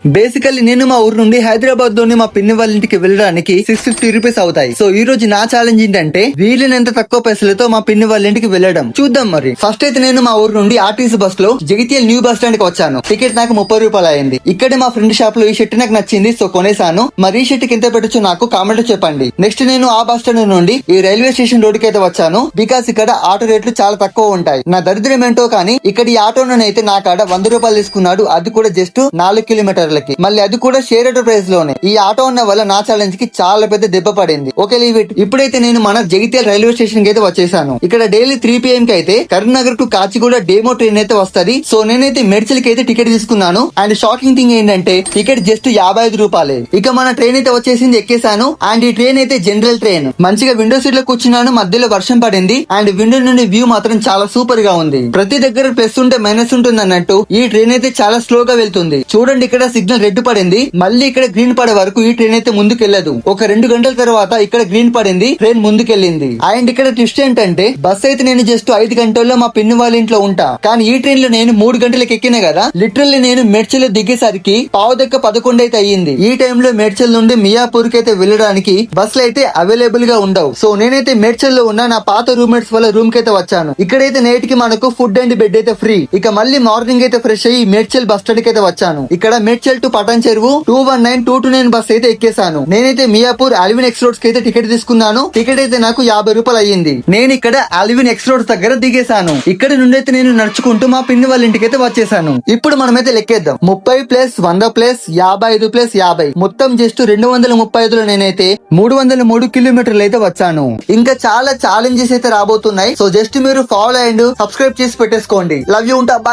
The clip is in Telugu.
బేసికల్లీ నేను మా ఊరు నుండి హైదరాబాద్ లోని మా పిన్ని వాళ్ళ ఇంటికి వెళ్ళడానికి 650 రూపీస్ అవుతాయి. సో ఈ రోజు నా ఛాలెంజ్ ఏంటంటే వీలైనంత తక్కువ పైసలతో మా పిన్ని వాళ్ళ ఇంటికి వెళ్ళడం. చూద్దాం మరి. ఫస్ట్ అయితే నేను మా ఊరు నుండి ఆర్టీసీ బస్ లో జగిత్యాల న్యూ బస్ స్టాండ్ కి వచ్చాను. టికెట్ నాకు 30 రూపాయలు అయింది. ఇక్కడే మా ఫ్రెండ్ షాప్ లో ఈ షర్ట్ నాకు నచ్చింది, సో కొనేసాను. మరి ఈ షర్ట్ కి ఎంత పెట్టొచ్చు నాకు కామెంట్ లో చెప్పండి. నెక్స్ట్ నేను ఆ బస్ స్టాండ్ నుండి ఈ రైల్వే స్టేషన్ రోడ్ కి అయితే వచ్చాను. బికాస్ ఇక్కడ ఆటో రేట్లు చాలా తక్కువ ఉంటాయి. నా దరిద్రం ఏంటో కానీ ఇక్కడ ఈ ఆటోనైతే నా కాడ 100 రూపాయలు తీసుకున్నాడు. అది కూడా జస్ట్ 4 కిలోమీటర్లకి. మళ్ళీ అది కూడా షేర్ ఆటో ప్రైస్ లోనే. ఈ ఆటో ఉన్న వల్ల నా ఛాలెంజ్ కి చాలా పెద్ద దెబ్బ పడింది. Okay leave it. ఇప్పుడైతే నేను మన జగిత్యాల రైల్వే స్టేషన్ కి అయితే వచ్చేసాను. ఇక్కడ డైలీ 3 PM కి అయితే కరీంనగర్ టు కాచిగూడ డేమో ట్రైన్ అయితే వస్తది. సో నేనైతే మెడ్చల్ కి అయితే టికెట్ తీసుకున్నాను. అండ్ షాకింగ్ థింగ్ ఏంటంటే టికెట్ జస్ట్ 55 రూపాయలే. ఇక మన ట్రైన్ అయితే వచ్చేసింది, ఎక్కేసాను. అండ్ ఈ ట్రైన్ అయితే జనరల్ ట్రైన్. మంచిగా విండో సీట్ లో కూర్చున్నాను. మధ్యలో వర్షం పడింది. అండ్ విండో నుండి వ్యూ మాత్రం చాలా సూపర్ గా ఉంది. ప్రతి దగ్గర ప్లస్ ఉంటే మైనస్ ఉంటుంది అన్నట్టు ఈ ట్రైన్ అయితే చాలా స్లోగా వెళ్తుంది. చూడండి, ఇక్కడ సిగ్నల్ రెడ్ పడింది. మళ్ళీ ఇక్కడ గ్రీన్ పడే వరకు ఈ ట్రైన్ అయితే ముందుకెళ్లదు. ఒక 2 గంటల తర్వాత ఇక్కడ గ్రీన్ పడింది, ట్రైన్ ముందుకెళ్ళింది. అండ్ ఇక్కడ ట్విస్ట్ ఏంటంటే బస్ అయితే నేను జస్ట్ 5 గంటల్లో మా పిన్ని వాళ్ళ ఇంట్లో ఉంటా. కానీ ఈ ట్రైన్ లో నేను 3 గంటలకు ఎక్కిన కదా. లిటరల్లీ నేను మెడ్చల్ దిగేసరికి 11:11 అయితే అయ్యింది. ఈ టైంలో మెడ్చల్ నుండి మియాపూర్ కి అయితే వెళ్ళడానికి బస్సులు అయితే అవైలబుల్ గా ఉండవు. సో నేనైతే మెడ్చల్ లో ఉన్న నా పాత రూమ్మేట్స్ వల్ల రూమ్ కి అయితే వచ్చాను. ఇక్కడైతే నైట్ కి మనకు ఫుడ్ అండ్ బెడ్ అయితే ఫ్రీ. ఇక మళ్ళీ మార్నింగ్ అయితే ఫ్రెష్ అయ్యి మేడ్చల్ బస్ స్టాండ్ కి అయితే వచ్చాను. ఇక్కడ మేడ్చల్ టు పటాన్ చెరువు 219-229 బస్ అయితే ఎక్కేసాను. నేనైతే మియాపూర్ అల్విన్ ఎక్స్ రోడ్స్ కి అయితే టికెట్ తీసుకున్నాను. టికెట్ అయితే నాకు 50 రూపాయలు అయ్యింది. నేను ఇక్కడ అల్విన్ ఎక్స్ రోడ్స్ దగ్గర దిగేశాను. ఇక్కడ నుండి అయితే నేను నడుచుకుంటూ మా పిన్ని వాళ్ళ ఇంటికి అయితే వచ్చేసాను. ఇప్పుడు మనమైతే లెక్కేద్దాం. 30 + 100 + 55 + 50 మొత్తం జస్ట్ 235లో నేనైతే 303 కిలోమీటర్లు అయితే వచ్చాను. ఇంకా చాలా ఛాలెంజెస్ అయితే రాబోతున్నాయి. సో జస్ట్ మీరు ఫాలో అండ్ సబ్స్క్రైబ్ చేసి పెట్టేసుకోండి. లవ్ యూ, ఉంటా, బాయ్.